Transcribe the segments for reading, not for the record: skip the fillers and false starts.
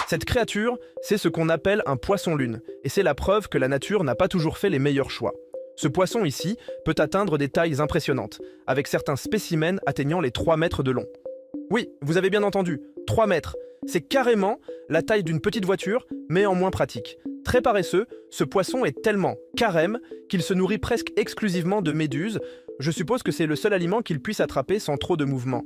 Cette créature, c'est ce qu'on appelle un poisson-lune, et c'est la preuve que la nature n'a pas toujours fait les meilleurs choix. Ce poisson ici peut atteindre des tailles impressionnantes, avec certains spécimens atteignant les 3 mètres de long. Oui, vous avez bien entendu, 3 mètres. C'est carrément la taille d'une petite voiture, mais en moins pratique. Très paresseux, ce poisson est tellement carême qu'il se nourrit presque exclusivement de méduses. Je suppose que c'est le seul aliment qu'il puisse attraper sans trop de mouvement.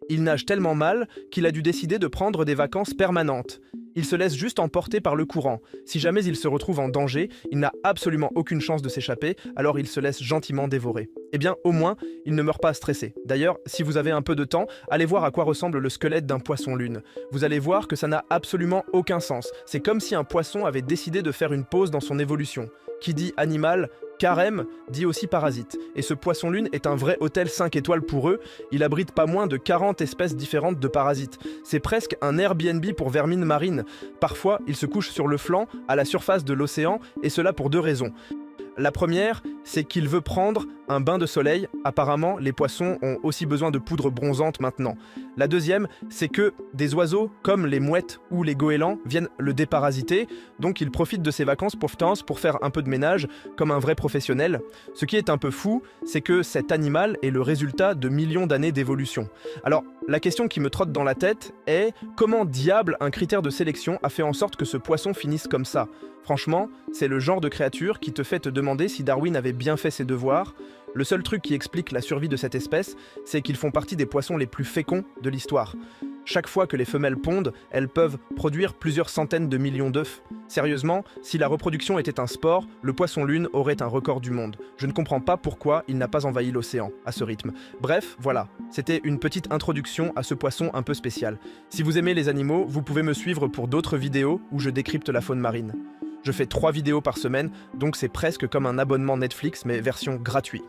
Il nage tellement mal qu'il a dû décider de prendre des vacances permanentes. Il se laisse juste emporter par le courant. Si jamais il se retrouve en danger, il n'a absolument aucune chance de s'échapper, alors il se laisse gentiment dévorer. Eh bien, au moins, il ne meurt pas stressé. D'ailleurs, si vous avez un peu de temps, allez voir à quoi ressemble le squelette d'un poisson-lune. Vous allez voir que ça n'a absolument aucun sens. C'est comme si un poisson avait décidé de faire une pause dans son évolution. Qui dit animal, carême, dit aussi parasite. Et ce poisson-lune est un vrai hôtel 5 étoiles pour eux. Il abrite pas moins de 40 espèces différentes de parasites. C'est presque un Airbnb pour vermines marines. Parfois, il se couche sur le flanc, à la surface de l'océan, et cela pour 2 raisons. La première, c'est qu'il veut prendre un bain de soleil. Apparemment, les poissons ont aussi besoin de poudre bronzante maintenant. La deuxième, c'est que des oiseaux comme les mouettes ou les goélands viennent le déparasiter, donc il profite de ses vacances pour faire un peu de ménage comme un vrai professionnel. Ce qui est un peu fou, c'est que cet animal est le résultat de millions d'années d'évolution. Alors, la question qui me trotte dans la tête est comment diable un critère de sélection a fait en sorte que ce poisson finisse comme ça? Franchement, c'est le genre de créature qui te fait te demander si Darwin avait bien fait ses devoirs. Le seul truc qui explique la survie de cette espèce, c'est qu'ils font partie des poissons les plus féconds de l'histoire. Chaque fois que les femelles pondent, elles peuvent produire plusieurs centaines de millions d'œufs. Sérieusement, si la reproduction était un sport, le poisson-lune aurait un record du monde. Je ne comprends pas pourquoi il n'a pas envahi l'océan à ce rythme. Bref, voilà, c'était une petite introduction à ce poisson un peu spécial. Si vous aimez les animaux, vous pouvez me suivre pour d'autres vidéos où je décrypte la faune marine. Je fais 3 vidéos par semaine, donc c'est presque comme un abonnement Netflix mais version gratuite.